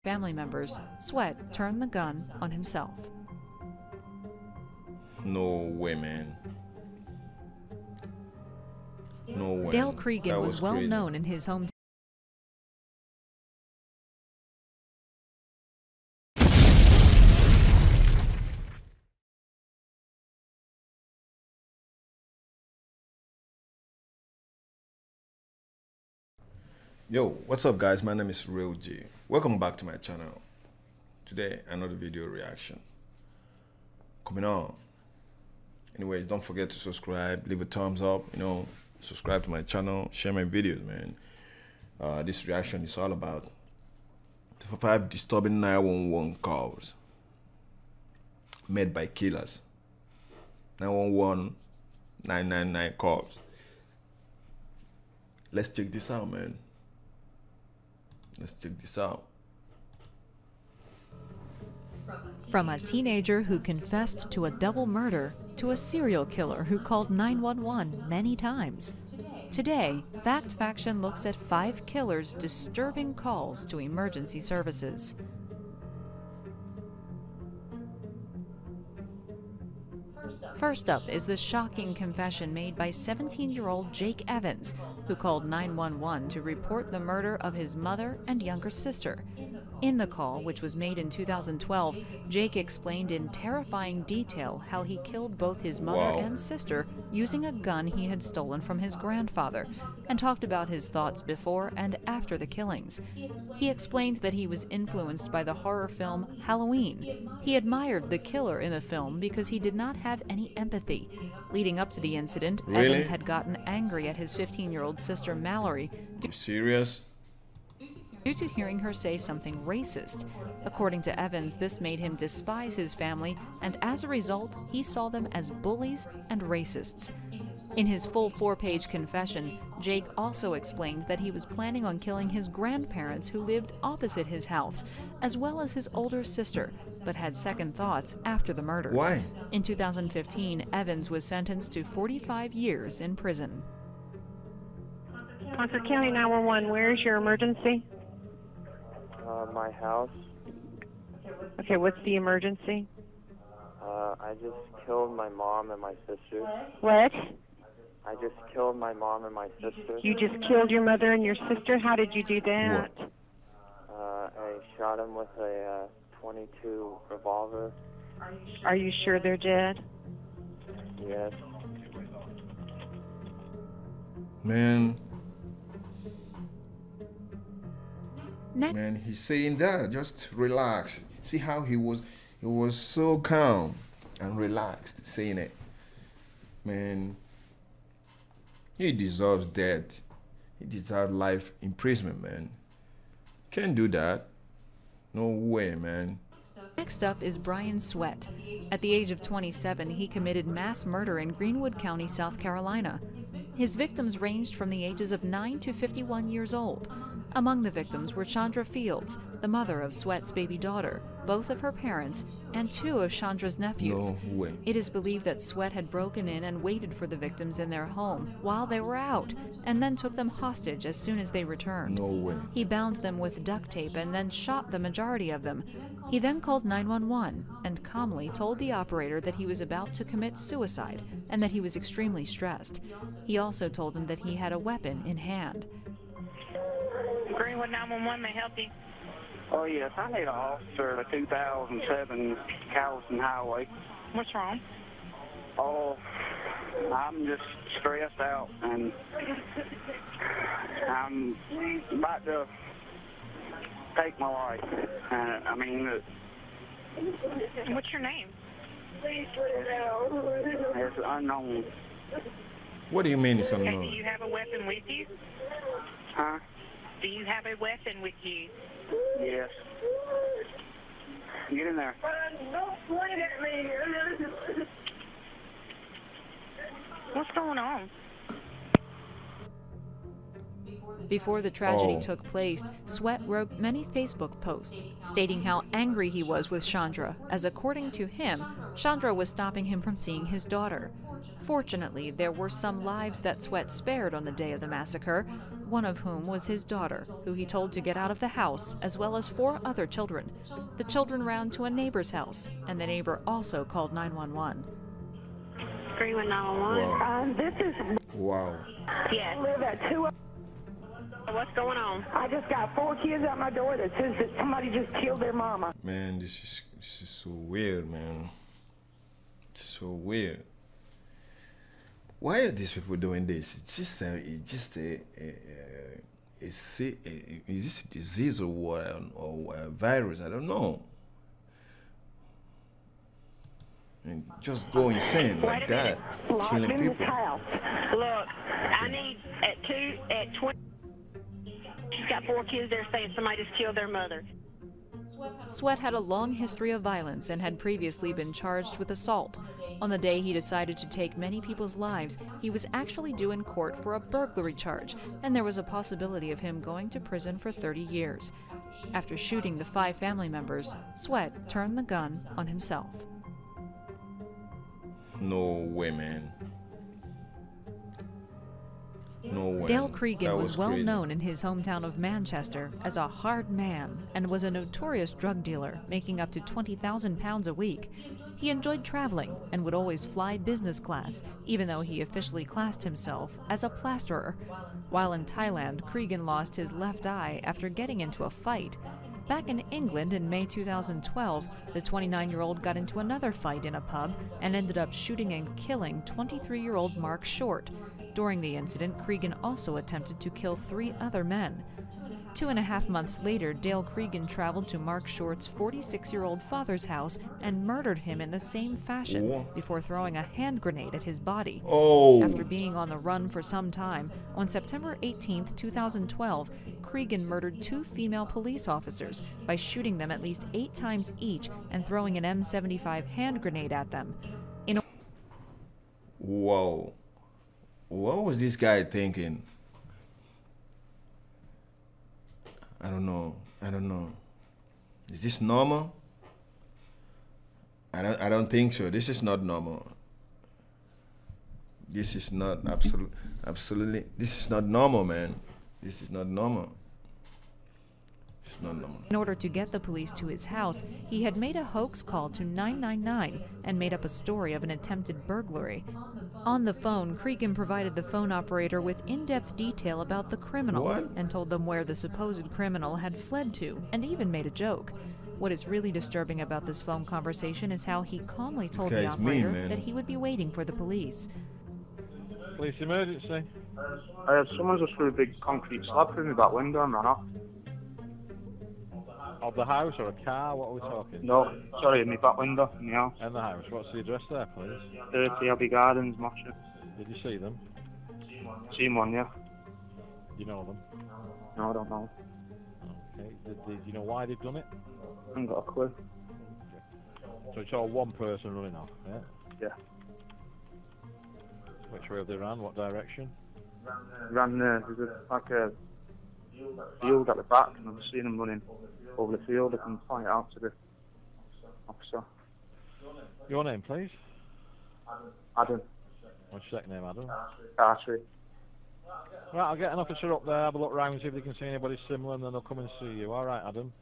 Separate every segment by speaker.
Speaker 1: family members, Sweat turned the gun on himself.
Speaker 2: No way, man. No way.
Speaker 1: Dale Cregan was well
Speaker 2: crazy.
Speaker 1: known in his hometown.
Speaker 2: Yo, what's up guys? My name is RealGee. Welcome back to my channel. Today, another video reaction. Coming on. Anyways, don't forget to subscribe, leave a thumbs up, subscribe to my channel, share my videos, man. This reaction is all about 5 disturbing 911 calls made by killers. 911, 999 calls. Let's check this out, man. Let's check this out.
Speaker 1: From a teenager who confessed to a double murder to a serial killer who called 911 many times. Today, Fact Faction looks at 5 killers' disturbing calls to emergency services. First up is the shocking confession made by 17-year-old Jake Evans, who called 911 to report the murder of his mother and younger sister. In the call, which was made in 2012, Jake explained in terrifying detail how he killed both his mother and sister using a gun he had stolen from his grandfather, and talked about his thoughts before and after the killings. He explained that he was influenced by the horror film Halloween. He admired the killer in the film because he did not have any empathy. Leading up to the incident, Evans had gotten angry at his 15-year-old sister Mallory
Speaker 2: You serious?
Speaker 1: due to hearing her say something racist. According to Evans, this made him despise his family, and as a result, he saw them as bullies and racists. In his full 4-page confession, Jake also explained that he was planning on killing his grandparents who lived opposite his house, as well as his older sister, but had second thoughts after the murders.
Speaker 2: Why?
Speaker 1: In 2015, Evans was sentenced to 45 years in prison.
Speaker 3: Concord County 911, where is your emergency?
Speaker 4: My house.
Speaker 3: Okay, what's the emergency?
Speaker 4: I just killed my mom and my sister.
Speaker 3: What?
Speaker 4: I just killed my mom and my sister.
Speaker 3: You just killed your mother and your sister? How did you do that?
Speaker 4: I shot him with a .22 revolver.
Speaker 3: Are you sure they're dead?
Speaker 4: Yes.
Speaker 2: Man, he's saying that. Just relax. See how he was so calm and relaxed saying it. Man, he deserves death. He deserves life imprisonment, man. Can't do that. No way, man.
Speaker 1: Next up is Brian Sweat. At the age of 27, he committed mass murder in Greenwood County, South Carolina. His victims ranged from the ages of 9 to 51 years old. Among the victims were Chandra Fields, the mother of Sweat's baby daughter, both of her parents, and 2 of Chandra's nephews.
Speaker 2: No way.
Speaker 1: It is believed that Sweat had broken in and waited for the victims in their home while they were out, and then took them hostage as soon as they returned.
Speaker 2: No way.
Speaker 1: He bound them with duct tape and then shot the majority of them. He then called 911 and calmly told the operator that he was about to commit suicide and that he was extremely stressed. He also told them that he had a weapon in hand.
Speaker 3: Greenwood 911, may I help you?
Speaker 5: Oh, yes. I need an officer at 2007 Calliston Highway.
Speaker 3: What's wrong?
Speaker 5: Oh, I'm just stressed out, and I'm about to take my life.
Speaker 3: What's your name?
Speaker 5: It's unknown.
Speaker 2: What do you mean it's
Speaker 3: Okay, do
Speaker 2: unknown?
Speaker 3: you have a weapon with you?
Speaker 5: Huh?
Speaker 3: Do you have a weapon with you?
Speaker 5: Yes. Get in there.
Speaker 3: What's going on?
Speaker 1: Before the tragedy took place, Sweat wrote many Facebook posts stating how angry he was with Chandra, as according to him, Chandra was stopping him from seeing his daughter. Fortunately, there were some lives that Sweat spared on the day of the massacre. one of whom was his daughter, who he told to get out of the house, as well as 4 other children. The children ran to a neighbor's house, and the neighbor also called 911.
Speaker 3: Greenwood 911.
Speaker 2: Wow.
Speaker 6: This is
Speaker 2: Wow.
Speaker 3: Yes.
Speaker 6: live at 2.
Speaker 3: What's going on?
Speaker 6: I just got 4 kids out my door that says that somebody just killed their mama.
Speaker 2: Man, this is so weird, man. It's so weird. Why are these people doing this? It's just is this a disease or what, or a virus? I don't know. And just go insane like that, killing
Speaker 6: in this
Speaker 2: people.
Speaker 6: house.
Speaker 3: Look, I need at 20. She's got 4 kids there saying somebody just killed their mother.
Speaker 1: Sweat had a long history of violence and had previously been charged with assault. On the day he decided to take many people's lives, he was actually due in court for a burglary charge, and there was a possibility of him going to prison for 30 years. After shooting the 5 family members, Sweat turned the gun on himself.
Speaker 2: No way, man. No way.
Speaker 1: Dale Cregan was well
Speaker 2: crazy.
Speaker 1: known in his hometown of Manchester as a hard man and was a notorious drug dealer, making up to £20,000 a week. He enjoyed traveling and would always fly business class, even though he officially classed himself as a plasterer. While in Thailand, Cregan lost his left eye after getting into a fight. Back in England in May 2012, the 29-year-old got into another fight in a pub and ended up shooting and killing 23-year-old Mark Short. During the incident, Cregan also attempted to kill 3 other men. 2.5 months later, Dale Cregan traveled to Mark Short's 46-year-old father's house and murdered him in the same fashion before throwing a hand grenade at his body. After being on the run for some time, on September 18, 2012, Cregan murdered 2 female police officers by shooting them at least 8 times each and throwing an M75 hand grenade at them.
Speaker 2: Whoa. What was this guy thinking? I don't know. Is this normal? I don't think so. This is not normal. This is not absolutely. This is not normal, man. This is not normal. It's not normal.
Speaker 1: In order to get the police to his house, he had made a hoax call to 999 and made up a story of an attempted burglary. On the phone, Cregan provided the phone operator with in-depth detail about the criminal and told them where the supposed criminal had fled to, and even made a joke. What is really disturbing about this phone conversation is how he calmly told the operator that he would be waiting for the police.
Speaker 7: Police emergency.
Speaker 5: Someone just threw a big concrete slab through my back window and ran off.
Speaker 7: Of the house or a car? What are we talking?
Speaker 5: No, sorry, in my back window in the house.
Speaker 7: In the house. What's the address there, please?
Speaker 5: 30 Abbey Gardens, Mosher.
Speaker 7: Did you see them?
Speaker 5: Seen one, yeah.
Speaker 7: You know them?
Speaker 5: No, I don't know.
Speaker 7: Okay. Did you know why they've done it?
Speaker 5: I haven't got a clue.
Speaker 7: So it's all one person running off, yeah?
Speaker 5: Yeah.
Speaker 7: Which way have they ran? What direction?
Speaker 5: Ran there. There's like a field at the back, and I've seen them running over the field. I can point it out to the officer.
Speaker 7: Your name, please?
Speaker 5: Adam.
Speaker 7: What's your second name, Adam?
Speaker 5: Archery.
Speaker 7: Right, I'll get an officer up there, have a look round, see if they can see anybody similar, and then they'll come and see you. All right, Adam?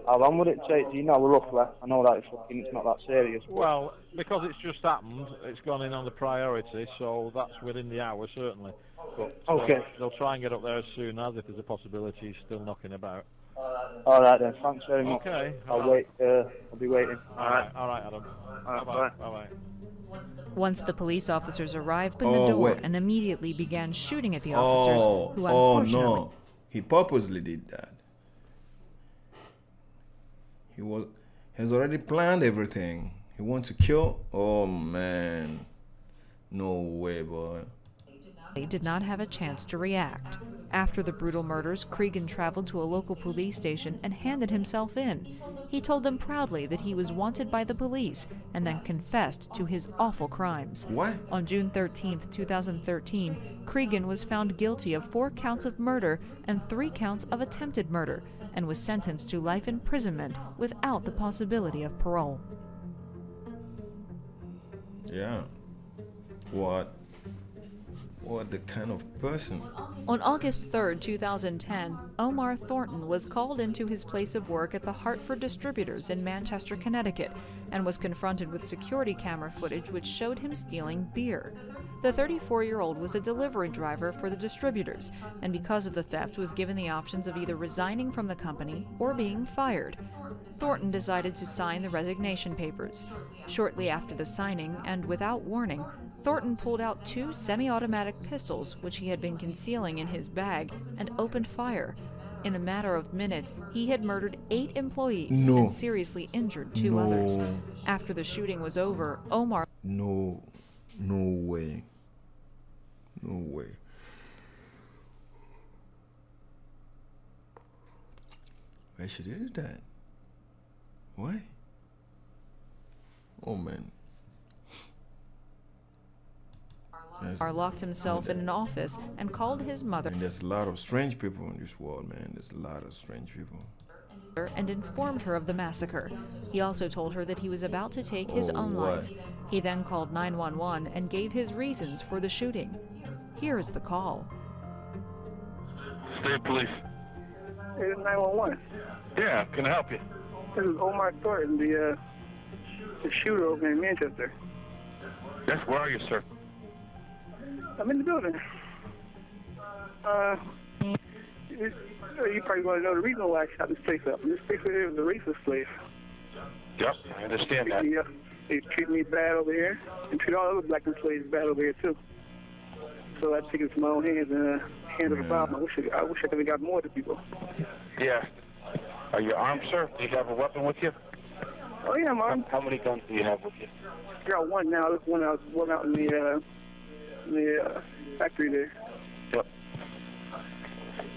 Speaker 5: How long would it take? Do you know roughly? I know that it's not that serious. But...
Speaker 7: Well, because it's just happened, it's gone in on the priority, so that's within the hour, certainly. But
Speaker 5: okay.
Speaker 7: They'll try and get up there as soon as, if there's a possibility he's still knocking about.
Speaker 5: All right then, thanks very much.
Speaker 7: Okay.
Speaker 5: I'll wait. I'll be waiting.
Speaker 7: All right, Adam.
Speaker 5: Bye.
Speaker 7: Bye.
Speaker 1: Once the police officers arrived in the door and immediately began shooting at the officers, who unfortunately...
Speaker 2: Oh no, he purposely did that. He has already planned everything. He wants to kill. Oh man, no way, boy.
Speaker 1: They did not have a chance to react. After the brutal murders, Cregan traveled to a local police station and handed himself in. He told them proudly that he was wanted by the police and then confessed to his awful crimes.
Speaker 2: What?
Speaker 1: On June 13, 2013, Cregan was found guilty of 4 counts of murder and 3 counts of attempted murder and was sentenced to life imprisonment without the possibility of parole.
Speaker 2: Yeah. What What the kind of person?
Speaker 1: On August 3, 2010, Omar Thornton was called into his place of work at the Hartford Distributors in Manchester, Connecticut, and was confronted with security camera footage which showed him stealing beer. The 34-year-old was a delivery driver for the distributors, and because of the theft was given the options of either resigning from the company or being fired. Thornton decided to sign the resignation papers. Shortly after the signing, and without warning, Thornton pulled out 2 semi-automatic pistols which he had been concealing in his bag and opened fire. In a matter of minutes, he had murdered 8 employees and seriously injured 2 others. After the shooting was over, Omar...
Speaker 2: No way. No way. Why she did that? Why? Oh man.
Speaker 1: Omar locked himself in an office and called his mother.
Speaker 2: And there's a lot of strange people in this world, man. There's a lot of strange people.
Speaker 1: And informed her of the massacre. He also told her that he was about to take his own life. He then called 911 and gave his reasons for the shooting. Here is the call.
Speaker 8: State Police.
Speaker 5: It is 911.
Speaker 8: Yeah, can I help you?
Speaker 5: This is Omar Thornton, the shooter over in Manchester.
Speaker 8: Yes, where are you, sir?
Speaker 5: I'm in the building. You probably want to know the reason why I shot this place up. This place is a racist place.
Speaker 8: Yep, I understand that.
Speaker 5: They treat me bad over here, and treat all other black slaves bad over here too. So I take it into my own hands and handle the problem. I wish I could have got more of the people.
Speaker 8: Yeah. Are you armed, sir? Do you have a weapon with you?
Speaker 5: Oh yeah, I'm armed.
Speaker 8: How many guns do you have with you?
Speaker 5: I got one now. There's one out in the factory there.
Speaker 8: Yep.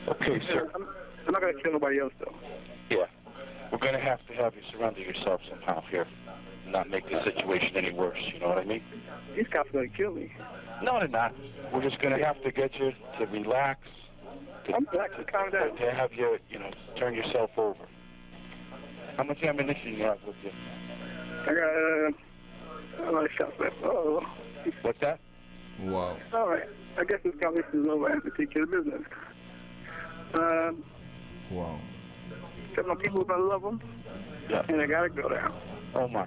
Speaker 8: Okay, sir.
Speaker 5: I'm not going to kill nobody else, though.
Speaker 8: Yeah. We're going to have you surrender yourself somehow here. Not make the situation any worse, you know what I mean?
Speaker 5: These cops are going to kill me.
Speaker 8: No, they're not. We're just going to have to get you to relax.
Speaker 5: I'm relaxed. Calm down.
Speaker 8: To have you, turn yourself over. How much ammunition you have with you?
Speaker 5: I got a lot of shots left. Oh.
Speaker 8: What's that?
Speaker 2: Wow.
Speaker 5: All right. I guess this conversation is over. I have to take care of business.
Speaker 2: Wow.
Speaker 5: Tell my people I love them.
Speaker 8: Yeah.
Speaker 5: And I got to go down.
Speaker 8: Oh, my.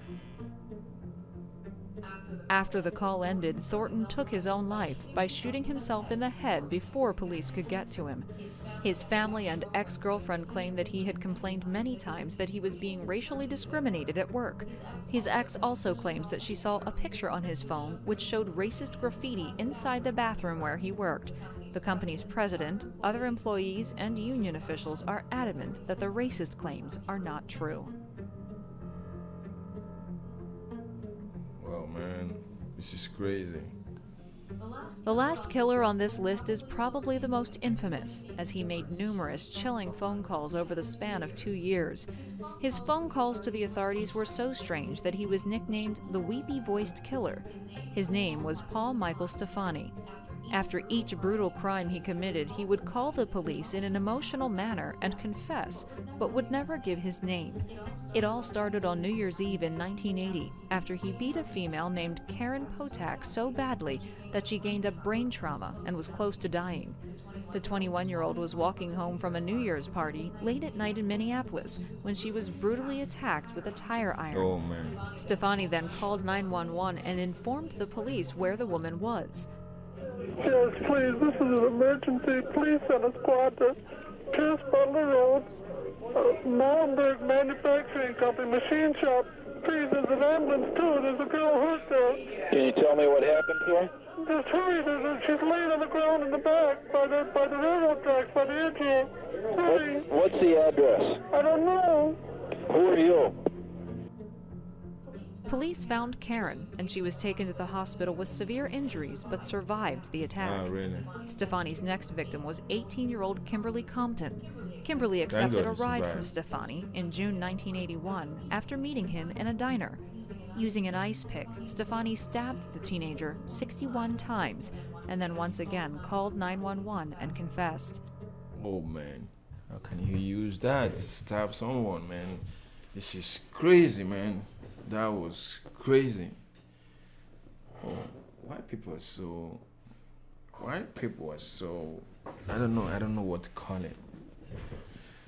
Speaker 1: After the call ended, Thornton took his own life by shooting himself in the head before police could get to him. His family and ex-girlfriend claimed that he had complained many times that he was being racially discriminated at work. His ex also claims that she saw a picture on his phone which showed racist graffiti inside the bathroom where he worked. The company's president, other employees, and union officials are adamant that the racist claims are not true.
Speaker 2: Well, man, this is crazy.
Speaker 1: The last killer on this list is probably the most infamous, as he made numerous chilling phone calls over the span of 2 years. His phone calls to the authorities were so strange that he was nicknamed the Weepy-Voiced Killer. His name was Paul Michael Stefani. After each brutal crime he committed, he would call the police in an emotional manner and confess, but would never give his name. It all started on New Year's Eve in 1980, after he beat a female named Karen Potak so badly that she gained a brain trauma and was close to dying. The 21-year-old was walking home from a New Year's party late at night in Minneapolis when she was brutally attacked with a tire iron.
Speaker 2: Oh, man.
Speaker 1: Stefani then called 911 and informed the police where the woman was.
Speaker 9: Yes, please, this is an emergency. Please send a squad to Pierce Butler Road, Molenberg Manufacturing Company, machine shop. Please, there's an ambulance too. There's a girl hurt there.
Speaker 8: Can you tell me what happened to her?
Speaker 9: Just hurry. She's laying on the ground in the back by the railroad tracks, by the edge here. Hurry.
Speaker 8: What's the address?
Speaker 9: I don't know.
Speaker 8: Who are you?
Speaker 1: Police found Karen, and she was taken to the hospital with severe injuries but survived the attack.
Speaker 2: Ah, really?
Speaker 1: Stefani's next victim was 18-year-old Kimberly Compton. Kimberly accepted a ride from Stefani in June 1981 after meeting him in a diner. Using an ice pick, Stefani stabbed the teenager 61 times and then once again called 911 and confessed.
Speaker 2: Oh, man. How can you use that to stab someone, man? This is crazy, man. That was crazy. Oh, white people are so white people are so, I don't know what to call it.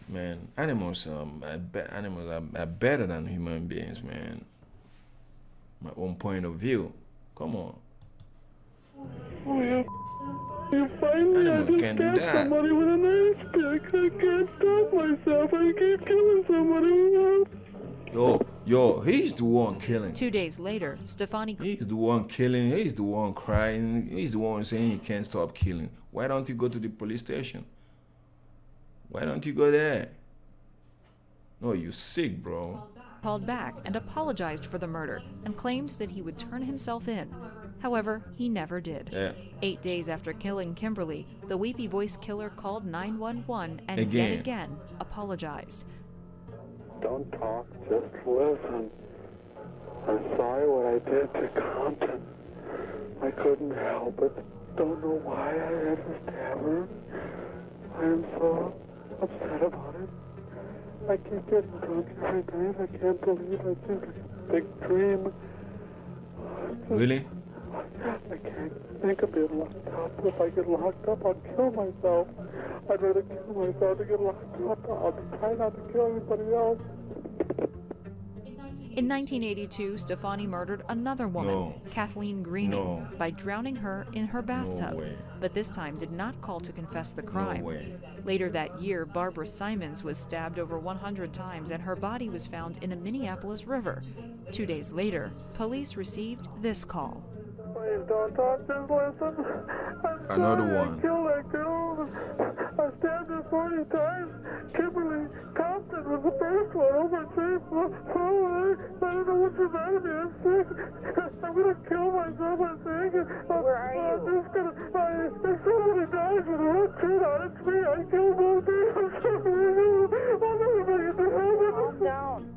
Speaker 2: Man, animals are better than human beings, man. My own point of view. Come on.
Speaker 9: You finally,
Speaker 2: Animals
Speaker 9: I just
Speaker 2: can't do
Speaker 9: got
Speaker 2: that.
Speaker 9: somebody with an ice pick. I can't stop myself. I keep killing somebody else.
Speaker 2: Yo, he's the one killing.
Speaker 1: 2 days later, Stefani...
Speaker 2: He's the one killing. He's the one crying. He's the one saying he can't stop killing. Why don't you go to the police station? Why don't you go there? No, you're sick, bro.
Speaker 1: Called back and apologized for the murder and claimed that he would turn himself in. However, he never did.
Speaker 2: Yeah.
Speaker 1: 8 days after killing Kimberly, the weepy voice killer called 911 and
Speaker 2: Again.
Speaker 1: yet again apologized.
Speaker 9: Don't talk, just listen. I'm sorry what I did to Compton. I couldn't help it. Don't know why I had to stab her. I am so upset about it. I keep getting drunk every night. I can't believe I think it's a big dream.
Speaker 2: Really?
Speaker 9: I can't think of being locked up. If I get locked up, I'll kill myself. I'd rather kill myself than get locked up. I'll try not to kill anybody else.
Speaker 1: In 1982, Stefani murdered another woman,
Speaker 2: No.
Speaker 1: Kathleen Greening,
Speaker 2: No.
Speaker 1: by drowning her in her bathtub,
Speaker 2: way.
Speaker 1: but this time did not call to confess the crime.
Speaker 2: No way.
Speaker 1: Later that year, Barbara Simons was stabbed over 100 times and her body was found in a Minneapolis river. 2 days later, police received this call.
Speaker 9: Please don't talk, just listen. I'm
Speaker 2: Another
Speaker 9: sorry
Speaker 2: one.
Speaker 9: I killed that girl. I stabbed her 40 times. Kimberly Compton was the first one. Oh, my face. I don't know what's the matter with me. I'm sick. I'm going to kill myself, I think. Where are you? I'm just going to... If somebody dies with a red shirt on, it's me. I killed both of them. I'll never make it to heaven.
Speaker 6: Calm down.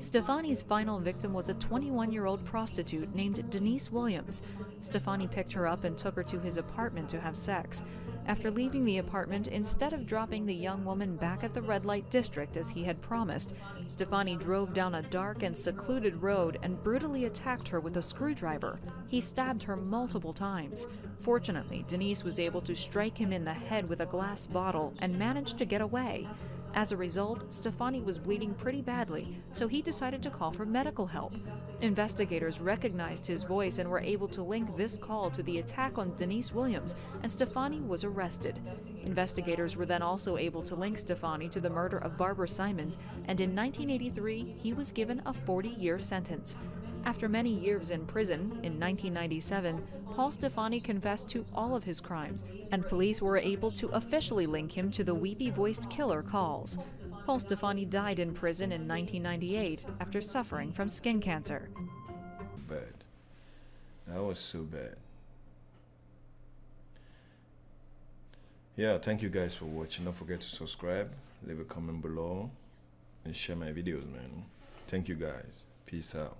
Speaker 1: Stefani's final victim was a 21-year-old prostitute named Denise Williams. Stefani picked her up and took her to his apartment to have sex. After leaving the apartment, instead of dropping the young woman back at the red light district as he had promised, Stefani drove down a dark and secluded road and brutally attacked her with a screwdriver. He stabbed her multiple times. Fortunately, Denise was able to strike him in the head with a glass bottle and managed to get away. As a result, Stefani was bleeding pretty badly, so he decided to call for medical help. Investigators recognized his voice and were able to link this call to the attack on Denise Williams, and Stefani was arrested. Investigators were then also able to link Stefani to the murder of Barbara Simons, and in 1983, he was given a 40-year sentence. After many years in prison, in 1997, Paul Stefani confessed to all of his crimes, and police were able to officially link him to the weepy-voiced killer calls. Paul Stefani died in prison in 1998 after suffering from skin cancer.
Speaker 2: Bad. That was so bad. Yeah, thank you guys for watching. Don't forget to subscribe, leave a comment below, and share my videos, man. Thank you guys. Peace out.